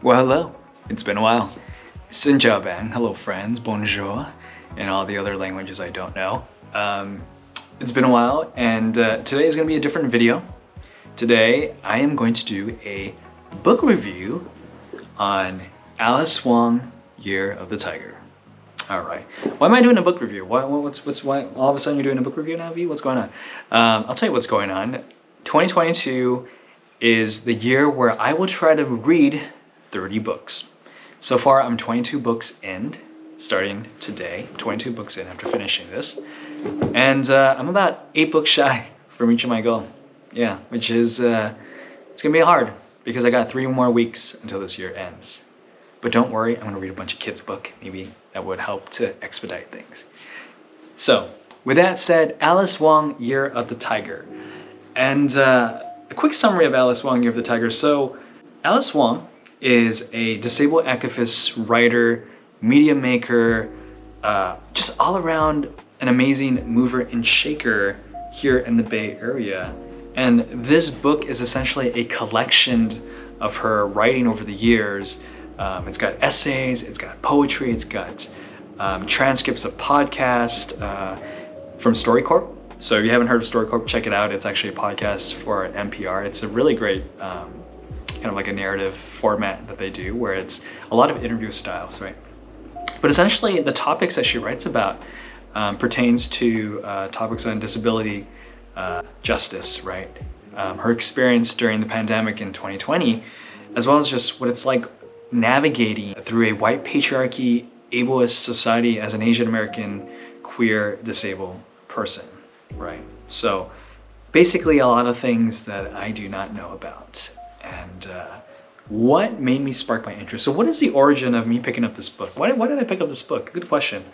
Well, hello. It's been a while. Xin chào bạn, hello friends, bonjour, and all the other languages I don't know. It's been a while, and today is going to be a different video. Today, I am going to do a book review on Alice Wong, Year of the Tiger. All right. Why am I doing a book review? Why all of a sudden you're doing a book review now, V? What's going on? I'll tell you what's going on. 2022 is the year where I will try to read 30 books. So far, I'm 22 books in, starting today. 22 books in after finishing this. And I'm about 8 books shy from reaching my goal. Yeah, which is, it's gonna be hard because I got 3 more weeks until this year ends. But don't worry, I'm gonna read a bunch of kids' book. Maybe that would help to expedite things. So, with that said, Alice Wong, Year of the Tiger. And a quick summary of Alice Wong, Year of the Tiger. So, Alice Wong is a disabled activist, writer, media maker, just all around an amazing mover and shaker here in the Bay Area. And this book is essentially a collection of her writing over the years. It's got essays, it's got poetry, it's got transcripts of podcasts from StoryCorps. So if you haven't heard of StoryCorps, check it out. It's actually a podcast for NPR. It's a really great kind of like a narrative format that they do where it's a lot of interview styles, right? But essentially the topics that she writes about pertains to topics on disability, justice, right? Her experience during the pandemic in 2020, as well as just what it's like navigating through a white patriarchy, ableist society as an Asian American, queer, disabled person, right? So basically a lot of things that I do not know about. And what made me spark my interest? So what is the origin of me picking up this book? Why did I pick up this book? Good question.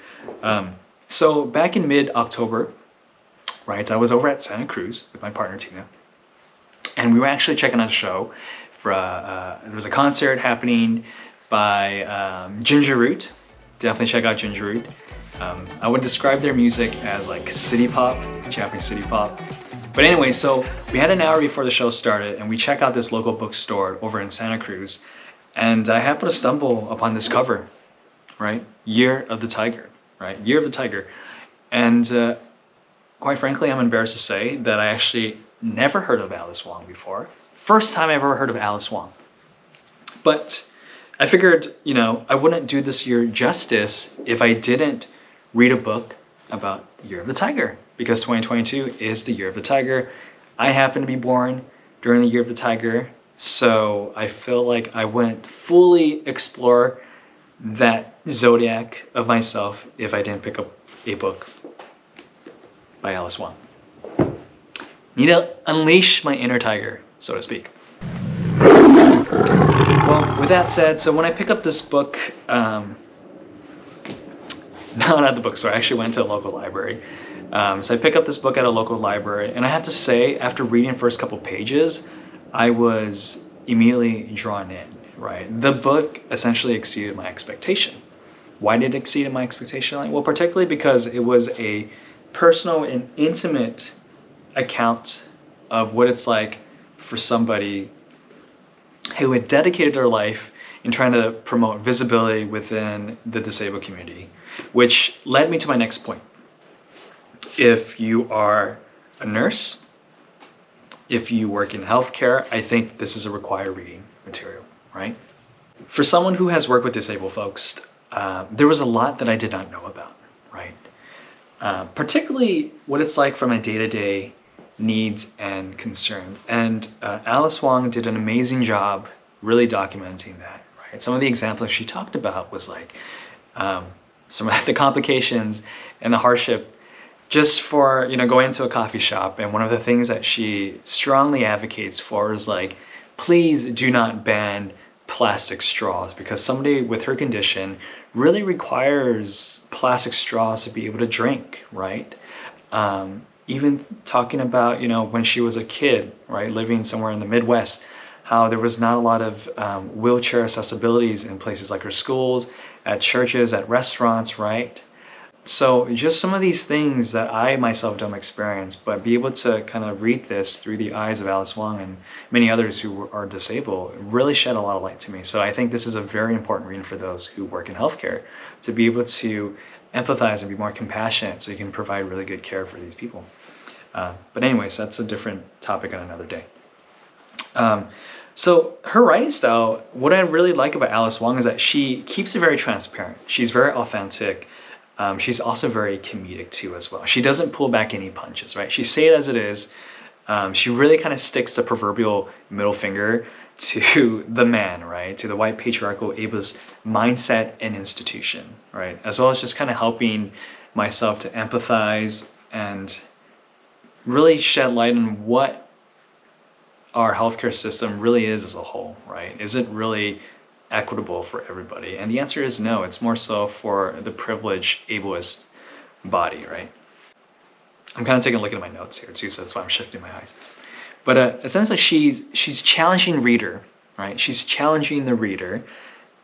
So back in mid-October, right, I was over at Santa Cruz with my partner Tina, and we were actually checking out a show for there was a concert happening by Ginger Root. Definitely check out Ginger Root. I would describe their music as like city pop, Japanese city pop. But anyway, so we had an hour before the show started and we check out this local bookstore over in Santa Cruz, and I happened to stumble upon this cover, right? Year of the Tiger, right? Year of the Tiger. And quite frankly, I'm embarrassed to say that I actually never heard of Alice Wong before. First time I ever heard of Alice Wong. But I figured, you know, I wouldn't do this year justice if I didn't read a book about Year of the Tiger, because 2022 is the Year of the Tiger. I happen to be born during the Year of the Tiger, so I feel like I wouldn't fully explore that zodiac of myself if I didn't pick up a book by Alice Wong. Need to unleash my inner tiger, so to speak. Well, with that said, so when I pick up this book, not at the bookstore, I actually went to a local library. So I pick up this book at a local library, and I have to say, after reading the first couple pages, I was immediately drawn in, right? The book essentially exceeded my expectation. Why did it exceed my expectation? Well, particularly because it was a personal and intimate account of what it's like for somebody who had dedicated their life in trying to promote visibility within the disabled community, which led me to my next point. If you are a nurse, if you work in healthcare, I think this is a required reading material, right? For someone who has worked with disabled folks, there was a lot that I did not know about, right? Particularly what it's like from a day-to-day needs and concerns. And Alice Wong did an amazing job really documenting that, right? Some of the examples she talked about was like some of the complications and the hardship just for, you know, going to a coffee shop. And one of the things that she strongly advocates for is like, please do not ban plastic straws, because somebody with her condition really requires plastic straws to be able to drink, right? Even talking about, you know, when she was a kid, right, living somewhere in the Midwest, how there was not a lot of wheelchair accessibilities in places like her schools, at churches, at restaurants, right? So just some of these things that I myself don't experience, but be able to kind of read this through the eyes of Alice Wong and many others who are disabled really shed a lot of light to me. So I think this is a very important reading for those who work in healthcare, to be able to empathize and be more compassionate so you can provide really good care for these people. But anyways, that's a different topic on another day. So her writing style, what I really like about Alice Wong is that she keeps it very transparent. She's very authentic. She's also very comedic too as well. She doesn't pull back any punches, right? She say it as it is. She really kind of sticks the proverbial middle finger to the man, right? To the white patriarchal ableist mindset and institution, right? As well as just kind of helping myself to empathize and really shed light on what our healthcare system really is as a whole, right? Is it really equitable for everybody? And the answer is no. It's more so for the privileged ableist body, right? I'm kind of taking a look at my notes here too, so that's why I'm shifting my eyes. But essentially, she's challenging reader, right? She's challenging the reader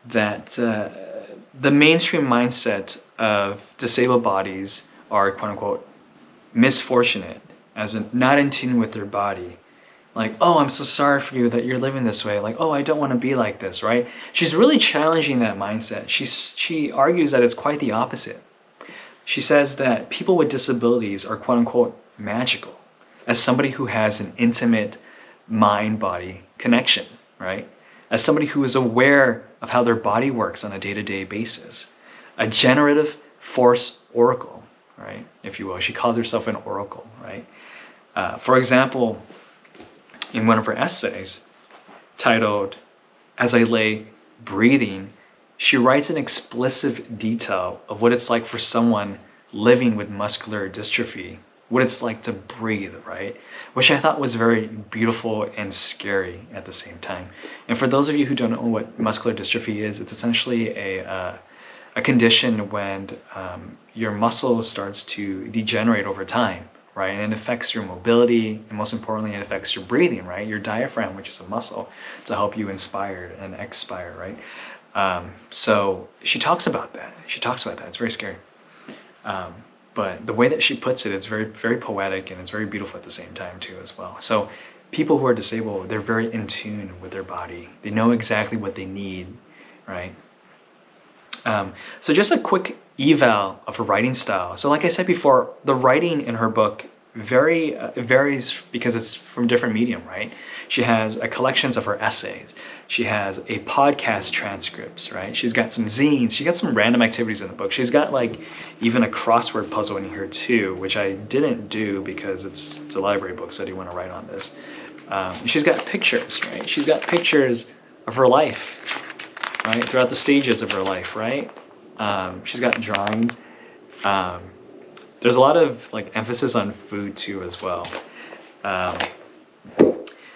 that the mainstream mindset of disabled bodies are quote unquote misfortunate, as in not in tune with their body. Like, oh, I'm so sorry for you that you're living this way. Like, oh, I don't want to be like this, right? She's really challenging that mindset. She argues that it's quite the opposite. She says that people with disabilities are quote unquote magical, as somebody who has an intimate mind-body connection, right? As somebody who is aware of how their body works on a day-to-day basis. A generative force oracle, right? If you will. She calls herself an oracle, right? For example, in one of her essays titled "As I Lay Breathing," she writes an explicit detail of what it's like for someone living with muscular dystrophy, what it's like to breathe, right? Which I thought was very beautiful and scary at the same time. And for those of you who don't know what muscular dystrophy is, it's essentially a condition when your muscle starts to degenerate over time, right? And it affects your mobility, and most importantly, it affects your breathing, right? Your diaphragm, which is a muscle, to help you inspire and expire, right? So she talks about that. It's very scary. But the way that she puts it, it's very, very poetic, and it's very beautiful at the same time too as well. So people who are disabled, they're very in tune with their body. They know exactly what they need, right? So just a quick eval of her writing style. So like I said before, the writing in her book varies because it's from different medium, right? She has a collections of her essays. She has a podcast transcripts, right? She's got some zines. She got some random activities in the book. She's got like even a crossword puzzle in here too, which I didn't do because it's a library book, so I didn't want to write on this. She's got pictures, right? She's got pictures of her life, right? Throughout the stages of her life, right? She's got drawings. There's a lot of like emphasis on food too as well.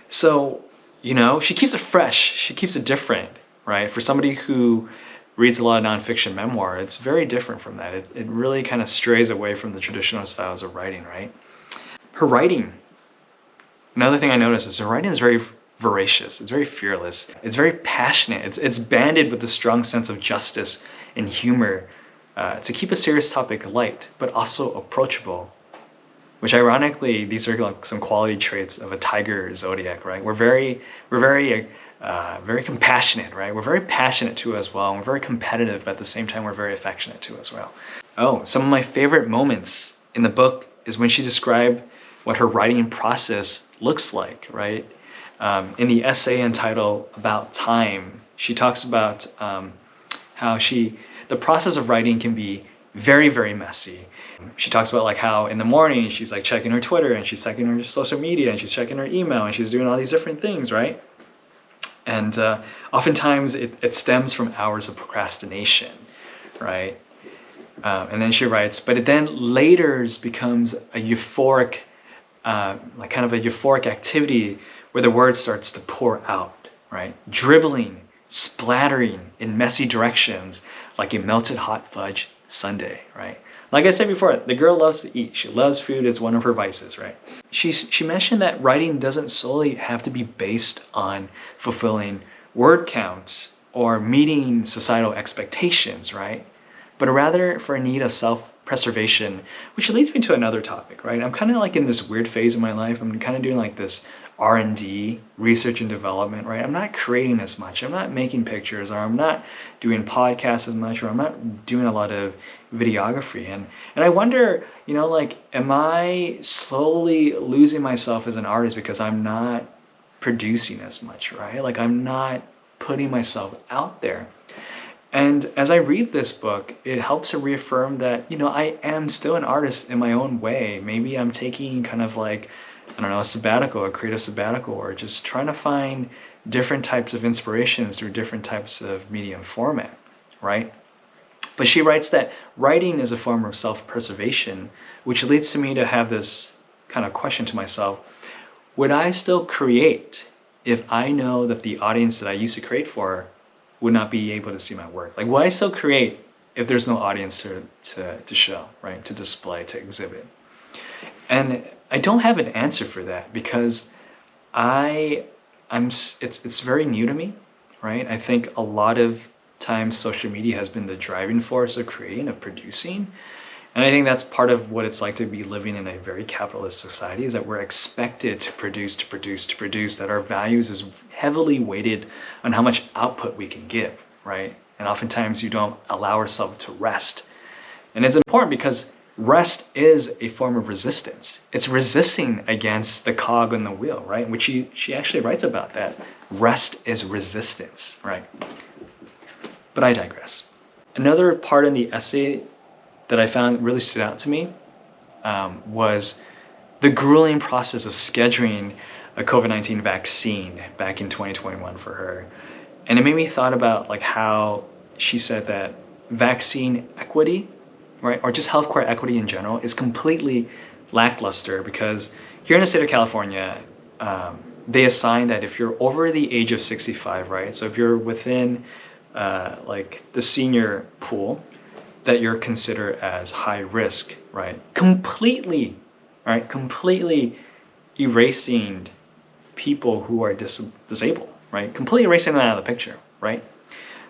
So, you know, she keeps it fresh. She keeps it different, right? For somebody who reads a lot of nonfiction memoir, it's very different from that. It really kind of strays away from the traditional styles of writing, right? Her writing, another thing I noticed is her writing is very voracious. It's very fearless. It's very passionate. It's banded with a strong sense of justice and humor to keep a serious topic light, but also approachable. Which ironically, these are like some quality traits of a tiger zodiac, right? We're very compassionate, right? We're very passionate too as well. And we're very competitive, but at the same time, we're very affectionate too as well. Oh, some of my favorite moments in the book is when she described what her writing process looks like, right? In the essay entitled "About Time," she talks about how the process of writing can be very, very messy. She talks about like how in the morning she's like checking her Twitter, and she's checking her social media, and she's checking her email, and she's doing all these different things, right? And oftentimes it stems from hours of procrastination, right? And then she writes, but it then later becomes a euphoric, like kind of a euphoric activity where the word starts to pour out, right? Dribbling, splattering in messy directions like a melted hot fudge sundae, right? Like I said before, the girl loves to eat. She loves food. It's one of her vices, right? She mentioned that writing doesn't solely have to be based on fulfilling word counts or meeting societal expectations, right? But rather for a need of self self-preservation, which leads me to another topic, right? I'm kind of like in this weird phase of my life. I'm kind of doing like this R&D, research and development, right? I'm not creating as much. I'm not making pictures, or I'm not doing podcasts as much, or I'm not doing a lot of videography. And I wonder, you know, like, am I slowly losing myself as an artist because I'm not producing as much, right? Like, I'm not putting myself out there. And as I read this book, it helps to reaffirm that, you know, I am still an artist in my own way. Maybe I'm taking kind of like, I don't know, a sabbatical, a creative sabbatical, or just trying to find different types of inspirations through different types of medium format, right? But she writes that writing is a form of self-preservation, which leads to me to have this kind of question to myself: would I still create if I know that the audience that I used to create for would not be able to see my work? Like, will I still create if there's no audience to show, right? To display, to exhibit? And I don't have an answer for that, because it's very new to me, right? I think a lot of times social media has been the driving force of creating, of producing. And I think that's part of what it's like to be living in a very capitalist society, is that we're expected to produce, that our values is heavily weighted on how much output we can give, right? And oftentimes you don't allow ourselves to rest. And it's important because rest is a form of resistance. It's resisting against the cog on the wheel, right? Which she actually writes about that. Rest is resistance, right? But I digress. Another part in the essay that I found really stood out to me was the grueling process of scheduling a COVID-19 vaccine back in 2021 for her. And it made me thought about like how she said that vaccine equity, right, or just healthcare equity in general, is completely lackluster, because here in the state of California, they assign that if you're over the age of 65, right, so if you're within like the senior pool, that you're considered as high risk, right? Completely erasing people who are disabled, right? Completely erasing them out of the picture, right?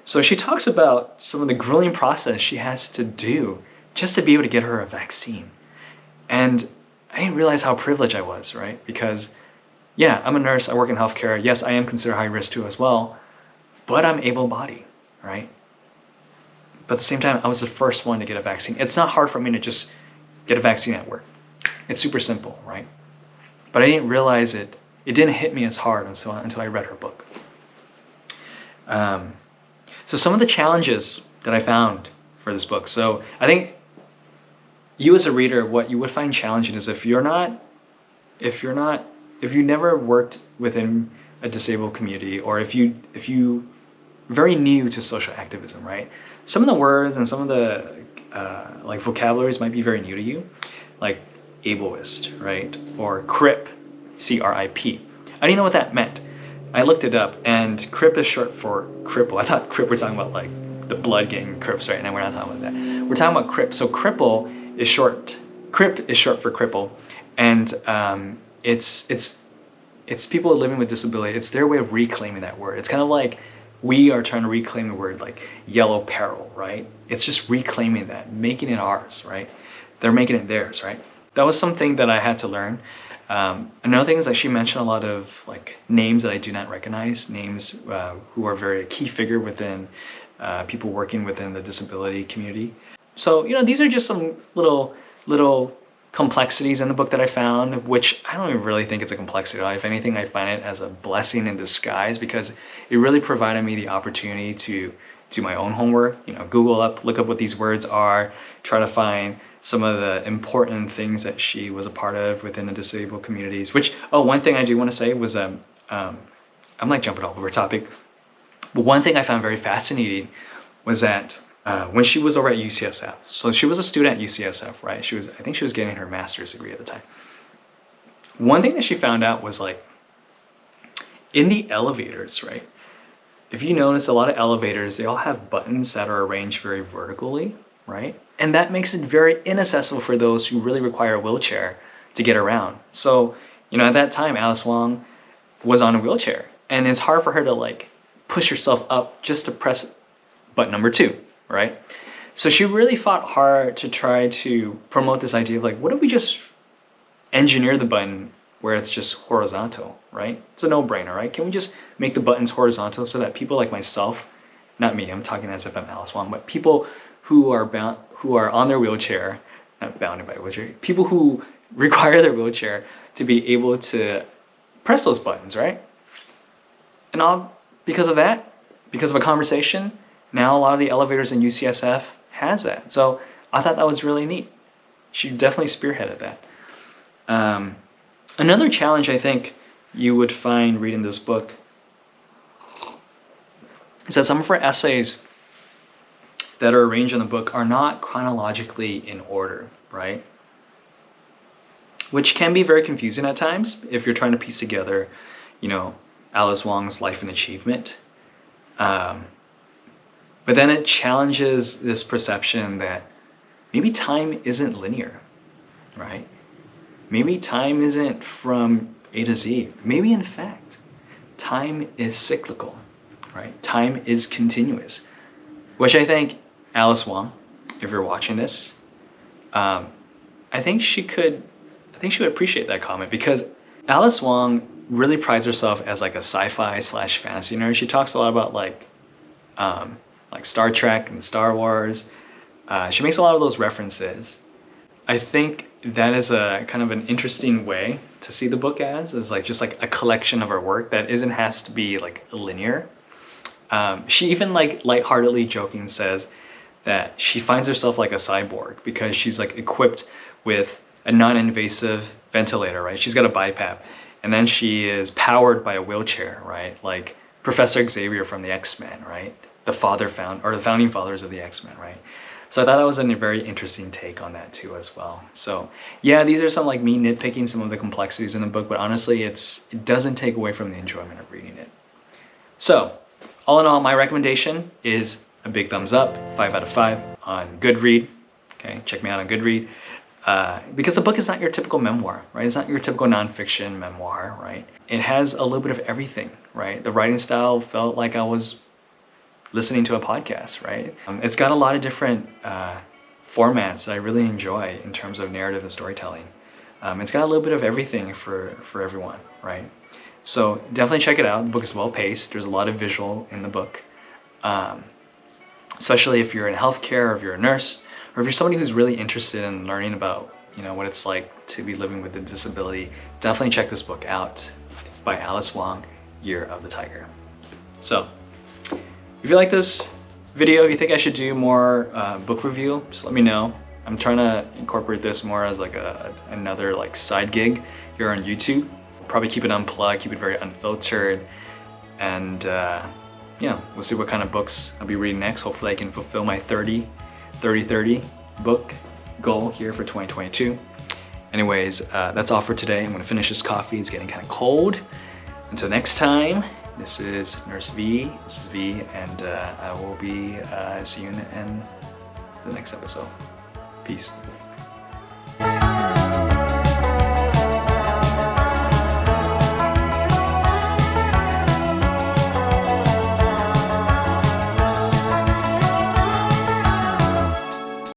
So she talks about some of the grueling process she has to do just to be able to get her a vaccine. And I didn't realize how privileged I was, right? Because yeah, I'm a nurse, I work in healthcare. Yes, I am considered high risk too as well, but I'm able-bodied, right? But at the same time, I was the first one to get a vaccine. It's not hard for me to just get a vaccine at work. It's super simple, right? But I didn't realize it didn't hit me as hard until I read her book. So some of the challenges that I found for this book. So I think you as a reader, what you would find challenging is if you never worked within a disabled community, or if you very new to social activism, right? Some of the words and some of the like vocabularies might be very new to you, like ableist, right? Or CRIP, C-R-I-P. I didn't know what that meant. I looked it up, and CRIP is short for cripple. I thought CRIP we're talking about like the blood gang Crips, right? And we're not talking about that. We're talking about CRIP. So cripple is short. CRIP is short for cripple, and it's people living with disability. It's their way of reclaiming that word. It's kind of like we are trying to reclaim the word like yellow peril, right? It's just reclaiming that, making it ours, right? They're making it theirs, right? That was something that I had to learn. Another thing is that she mentioned a lot of like names that I do not recognize, names who are very key figure within people working within the disability community. So, you know, these are just some little complexities in the book that I found, which I don't even really think it's a complexity at all. If anything, I find it as a blessing in disguise, because it really provided me the opportunity to do my own homework, you know, look up what these words are, try to find some of the important things that she was a part of within the disabled communities. Which, one thing I do want to say was, I'm like jumping all over topic, but one thing I found very fascinating was that when she was over at UCSF, so she was a student at UCSF, right? I think she was getting her master's degree at the time. One thing that she found out was like, in the elevators, right? If you notice, a lot of elevators, they all have buttons that are arranged very vertically, right? And that makes it very inaccessible for those who really require a wheelchair to get around. So, you know, at that time, Alice Wong was on a wheelchair, and it's hard for her to like push herself up just to press button number 2, right? So she really fought hard to try to promote this idea of like, what if we just engineer the button where it's just horizontal, right? It's a no-brainer, right? Can we just make the buttons horizontal so that people like myself, not me, I'm talking as if I'm Alice Wong, but people who are on their wheelchair, not bounded by a wheelchair, people who require their wheelchair to be able to press those buttons, right? And all because of that, because of a conversation, now a lot of the elevators in UCSF has that. So I thought that was really neat. She definitely spearheaded that. Another challenge I think you would find reading this book is that some of her essays that are arranged in the book are not chronologically in order, right? Which can be very confusing at times if you're trying to piece together, Alice Wong's life and achievement. But then it challenges this perception that maybe time isn't linear, right? Maybe time isn't from A to Z. Maybe in fact, time is cyclical, right? Time is continuous, which I think Alice Wong, if you're watching this, I think she would appreciate that comment, because Alice Wong really prides herself as like a sci-fi / fantasy nerd. She talks a lot about like Star Trek and Star Wars. She makes a lot of those references. I think that is a kind of an interesting way to see the book as like just like a collection of her work that has to be like linear. She even like lightheartedly joking says that she finds herself like a cyborg because she's like equipped with a non-invasive ventilator, right? She's got a BiPAP, and then she is powered by a wheelchair, right? Like Professor Xavier from the X-Men, right? The founding fathers of the X-Men, right? So I thought that was a very interesting take on that too as well. So yeah, these are some like me nitpicking some of the complexities in the book, but honestly, it doesn't take away from the enjoyment of reading it. So all in all, my recommendation is a big thumbs up, 5 out of 5 on Goodread. Okay, check me out on Goodread. Because the book is not your typical memoir, right? It's not your typical nonfiction memoir, right? It has a little bit of everything, right? The writing style felt like I was listening to a podcast, right? It's got a lot of different formats that I really enjoy in terms of narrative and storytelling. It's got a little bit of everything for everyone, right? So definitely check it out. The book is well paced. There's a lot of visual in the book, especially if you're in healthcare, or if you're a nurse, or if you're somebody who's really interested in learning about what it's like to be living with a disability. Definitely check this book out by Alice Wong, Year of the Tiger. So if you like this video, if you think I should do more book review, just let me know. I'm trying to incorporate this more as like another like side gig here on YouTube. Probably keep it unplugged, keep it very unfiltered, and yeah, we'll see what kind of books I'll be reading next. Hopefully I can fulfill my 30-30 book goal here for 2022. Anyways, that's all for today. I'm gonna finish this coffee. It's getting kind of cold. Until next time, this is Nurse V, this is V, and I will be seeing you in the next episode. Peace.